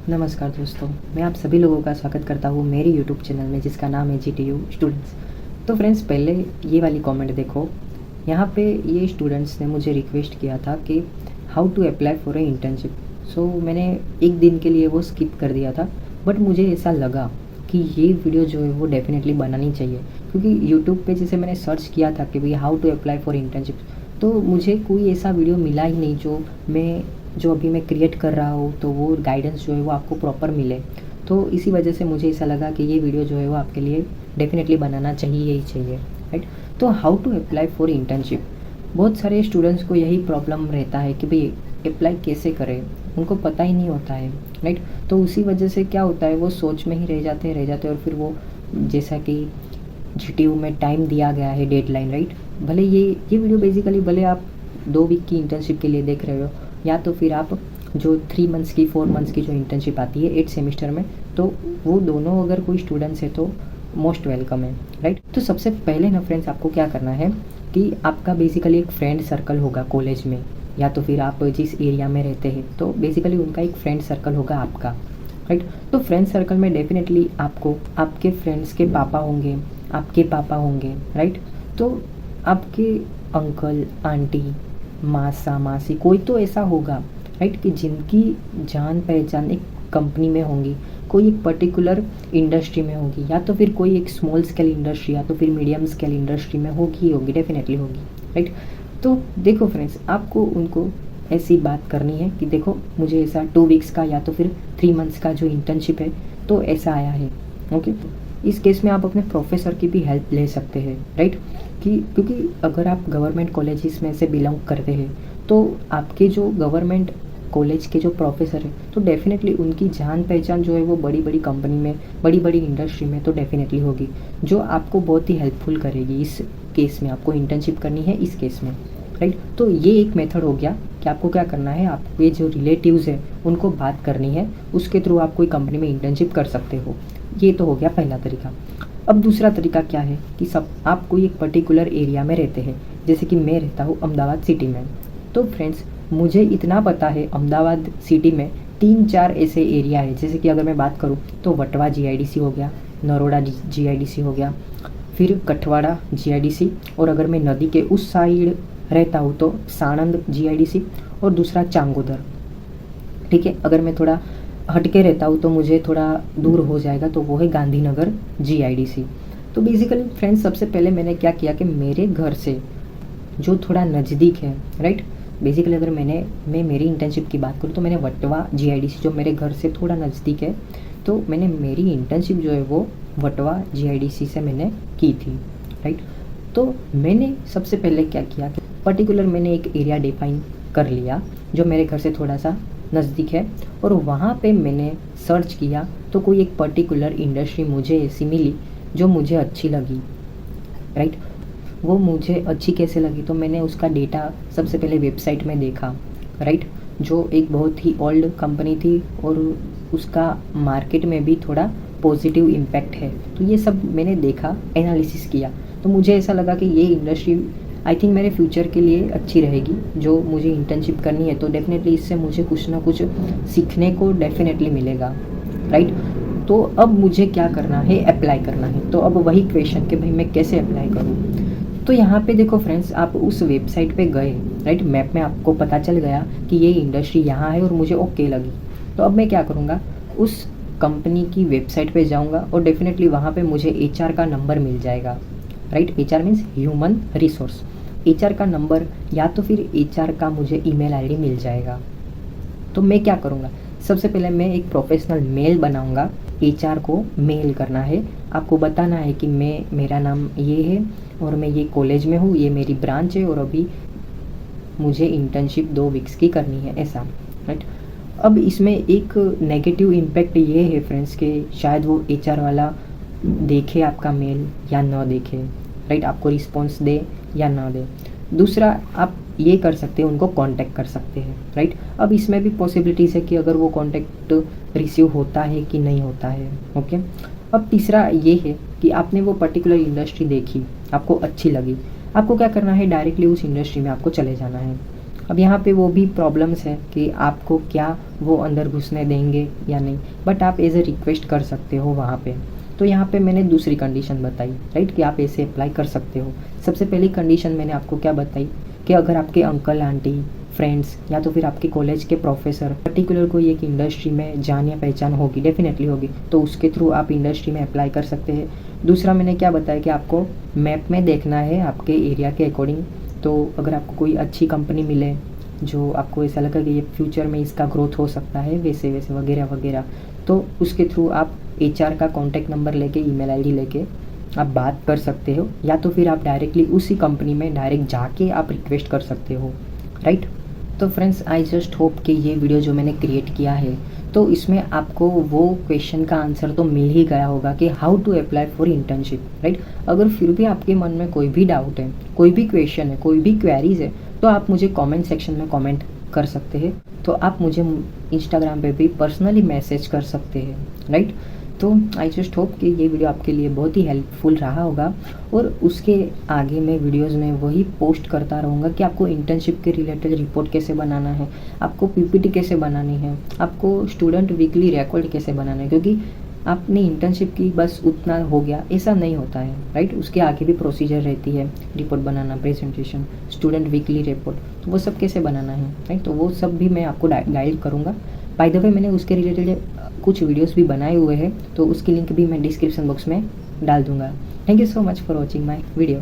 नमस्कार दोस्तों, मैं आप सभी लोगों का स्वागत करता हूँ मेरी यूट्यूब चैनल में जिसका नाम है GTU स्टूडेंट्स। तो फ्रेंड्स, पहले ये वाली कमेंट देखो। यहाँ पे ये स्टूडेंट्स ने मुझे रिक्वेस्ट किया था कि how to apply for a internship. So मैंने एक दिन के लिए वो स्किप कर दिया था, बट मुझे ऐसा लगा कि ये वीडियो जो है वो डेफिनेटली बनानी चाहिए, क्योंकि यूट्यूब पे जैसे मैंने सर्च किया था कि भाई how to apply for internship, तो मुझे कोई ऐसा वीडियो मिला ही नहीं जो अभी मैं क्रिएट कर रहा हूँ, तो वो गाइडेंस जो है वो आपको प्रॉपर मिले। तो इसी वजह से मुझे ऐसा लगा कि ये वीडियो जो है वो आपके लिए डेफिनेटली बनाना चाहिए ही चाहिए, राइट। तो how to apply for internship, बहुत सारे स्टूडेंट्स को यही प्रॉब्लम रहता है कि भाई अप्लाई कैसे करें, उनको पता ही नहीं होता है, राइट। तो उसी वजह से क्या होता है, वो सोच में ही रह जाते हैं और फिर वो, जैसा कि GTU में टाइम दिया गया है, डेडलाइन, राइट। भले ये वीडियो बेसिकली भले आप 2 वीक की इंटर्नशिप के लिए देख रहे हो, या तो फिर आप जो 3 मंथ्स की 4 मंथ्स की जो इंटर्नशिप आती है 8 सेमेस्टर में, तो वो दोनों अगर कोई स्टूडेंट्स है तो मोस्ट वेलकम है, राइट। तो सबसे पहले ना फ्रेंड्स, आपको क्या करना है कि आपका बेसिकली एक फ्रेंड सर्कल होगा कॉलेज में, या तो फिर आप जिस एरिया में रहते हैं तो बेसिकली उनका एक फ्रेंड सर्कल होगा आपका, राइट। तो फ्रेंड सर्कल में डेफिनेटली आपको आपके फ्रेंड्स के पापा होंगे, आपके पापा होंगे, राइट। तो आपके अंकल आंटी, मासा मासी, कोई तो ऐसा होगा, राइट, कि जिनकी जान पहचान एक कंपनी में होंगी, कोई एक पर्टिकुलर इंडस्ट्री में होगी, या तो फिर कोई एक स्मॉल स्केल इंडस्ट्री या तो फिर मीडियम स्केल इंडस्ट्री में होगी, डेफिनेटली होगी, राइट। तो देखो फ्रेंड्स, आपको उनको ऐसी बात करनी है कि देखो मुझे ऐसा 2 वीक्स का या तो फिर 3 मंथ्स का जो इंटर्नशिप है तो ऐसा आया है, ओके। इस केस में आप अपने प्रोफेसर की भी हेल्प ले सकते हैं, राइट। क्योंकि अगर आप गवर्नमेंट कॉलेजेस में से बिलोंग करते हैं तो आपके जो गवर्नमेंट कॉलेज के जो प्रोफेसर हैं तो डेफिनेटली उनकी जान पहचान जो है वो बड़ी बड़ी कंपनी में, बड़ी बड़ी इंडस्ट्री में तो डेफिनेटली होगी, जो आपको बहुत ही हेल्पफुल करेगी इस केस में। आपको इंटर्नशिप करनी है इस केस में, राइट। तो ये एक मेथड हो गया कि आपको क्या करना है, आपके जो रिलेटिव्स हैं उनको बात करनी है, उसके थ्रू आप कोई कंपनी में इंटर्नशिप कर सकते हो। ये तो हो गया पहला तरीका। अब दूसरा तरीका क्या है कि सब आप कोई एक पर्टिकुलर एरिया में रहते हैं, जैसे कि मैं रहता हूँ अहमदाबाद सिटी में। तो फ्रेंड्स, मुझे इतना पता है अहमदाबाद सिटी में 3-4 ऐसे एरिया है, जैसे कि अगर मैं बात करूँ तो वटवा GIDC हो गया, नरोड़ा GIDC हो गया, फिर कठवाड़ा GIDC, और अगर मैं नदी के उस साइड रहता हूँ तो साणंद GIDC, और दूसरा चांगोदर, ठीक है। अगर मैं थोड़ा हटके रहता हूँ तो मुझे थोड़ा दूर हो जाएगा, तो वो है गांधीनगर GIDC। तो बेसिकली फ्रेंड्स, सबसे पहले मैंने क्या किया कि मेरे घर से जो थोड़ा नज़दीक है, राइट, बेसिकली अगर मैं मेरी इंटर्नशिप की बात करूँ तो मैंने वटवा GIDC जो मेरे घर से थोड़ा नज़दीक है, तो मैंने मेरी इंटर्नशिप जो है वो वटवा GIDC से मैंने की थी, राइट। तो मैंने सबसे पहले क्या किया कि पर्टिकुलर मैंने एक एरिया डिफाइन कर लिया जो मेरे घर से थोड़ा सा नज़दीक है, और वहाँ पे मैंने सर्च किया तो कोई एक पर्टिकुलर इंडस्ट्री मुझे ऐसी मिली जो मुझे अच्छी लगी, राइट। वो मुझे अच्छी कैसे लगी, तो मैंने उसका डेटा सबसे पहले वेबसाइट में देखा, राइट, जो एक बहुत ही ओल्ड कंपनी थी और उसका मार्केट में भी थोड़ा पॉजिटिव इम्पैक्ट है। तो ये सब मैंने देखा, एनालिसिस किया, तो मुझे ऐसा लगा कि ये इंडस्ट्री आई थिंक मेरे फ्यूचर के लिए अच्छी रहेगी, जो मुझे इंटर्नशिप करनी है तो डेफिनेटली इससे मुझे कुछ ना कुछ सीखने को डेफिनेटली मिलेगा, राइट। तो अब मुझे क्या करना है, अप्लाई करना है। तो अब वही क्वेश्चन कि भाई मैं कैसे अप्लाई करूँ। तो यहाँ पे देखो फ्रेंड्स, आप उस वेबसाइट पे गए, राइट, मैप में आपको पता चल गया कि ये इंडस्ट्री यहाँ है और मुझे ओके लगी। तो अब मैं क्या करूँगा, उस कंपनी की वेबसाइट पे जाऊँगा और डेफिनेटली वहाँ पे मुझे HR का नंबर मिल जाएगा, right. HR means human resource, HR का नंबर या तो फिर HR का मुझे email ID मिल जाएगा। तो मैं क्या करूँगा, सबसे पहले मैं एक प्रोफेशनल मेल बनाऊँगा, HR को मेल करना है, आपको बताना है कि मेरा नाम ये है और मैं ये कॉलेज में हूँ, ये मेरी ब्रांच है और अभी मुझे इंटर्नशिप 2 वीक्स की करनी है, ऐसा, राइट। अब इसमें एक नेगेटिव इम्पैक्ट ये है फ्रेंड्स कि शायद वो HR वाला देखे आपका मेल या ना देखे, राइट, आपको रिस्पॉन्स दे या ना दे। दूसरा, आप ये कर सकते हैं, उनको कांटेक्ट कर सकते हैं, राइट। अब इसमें भी पॉसिबिलिटीज़ है कि अगर वो कांटेक्ट रिसीव होता है कि नहीं होता है, ओके। अब तीसरा ये है कि आपने वो पर्टिकुलर इंडस्ट्री देखी, आपको अच्छी लगी, आपको क्या करना है, डायरेक्टली उस इंडस्ट्री में आपको चले जाना है। अब यहाँ पे वो भी प्रॉब्लम्स है कि आपको क्या वो अंदर घुसने देंगे या नहीं, बट आप एज ए रिक्वेस्ट कर सकते हो वहाँ पे। तो यहाँ पे मैंने दूसरी कंडीशन बताई, राइट, कि आप ऐसे अप्लाई कर सकते हो। सबसे पहली कंडीशन मैंने आपको क्या बताई कि अगर आपके अंकल आंटी फ्रेंड्स या तो फिर आपके कॉलेज के प्रोफेसर पर्टिकुलर कोई एक इंडस्ट्री में जान या पहचान होगी, डेफिनेटली होगी, तो उसके थ्रू आप इंडस्ट्री में अप्लाई कर सकते हैं। दूसरा मैंने क्या बताया कि आपको मैप में देखना है आपके एरिया के अकॉर्डिंग। तो अगर आपको कोई अच्छी कंपनी मिले जो आपको ऐसा लगा कि ये फ्यूचर में इसका ग्रोथ हो सकता है, वैसे वैसे वगैरह वगैरह, तो उसके थ्रू आप एचआर का कॉन्टैक्ट नंबर लेके, ईमेल आईडी लेके आप बात कर सकते हो, या तो फिर आप डायरेक्टली उसी कंपनी में डायरेक्ट जाके आप रिक्वेस्ट कर सकते हो, राइट। तो फ्रेंड्स, आई जस्ट होप कि ये वीडियो जो मैंने क्रिएट किया है तो इसमें आपको वो क्वेश्चन का आंसर तो मिल ही गया होगा कि how to apply for internship, right. अगर फिर भी आपके मन में कोई भी डाउट है, कोई भी क्वेश्चन है, कोई भी क्वेरीज है, तो आप मुझे कमेंट सेक्शन में कमेंट कर सकते हैं। तो आप मुझे इंस्टाग्राम पे भी पर्सनली मैसेज कर सकते हैं, राइट। तो आई जस्ट होप कि ये वीडियो आपके लिए बहुत ही हेल्पफुल रहा होगा, और उसके आगे मैं वीडियोस में वही पोस्ट करता रहूँगा कि आपको इंटर्नशिप के रिलेटेड रिपोर्ट कैसे बनाना है, आपको पीपीटी कैसे बनानी है, आपको स्टूडेंट वीकली रिकॉर्ड कैसे बनाना है, क्योंकि आपने इंटर्नशिप की बस उतना हो गया ऐसा नहीं होता है, राइट। उसके आगे भी प्रोसीजर रहती है, रिपोर्ट बनाना, प्रेजेंटेशन, स्टूडेंट वीकली रिपोर्ट, तो वो सब कैसे बनाना है, राइट। तो वो सब भी मैं आपको गाइड करूँगा। बाय द वे, मैंने उसके रिलेटेड कुछ वीडियोस भी बनाए हुए हैं, तो उसकी लिंक भी मैं डिस्क्रिप्शन बॉक्स में डाल दूँगा। Thank you so much for watching my video.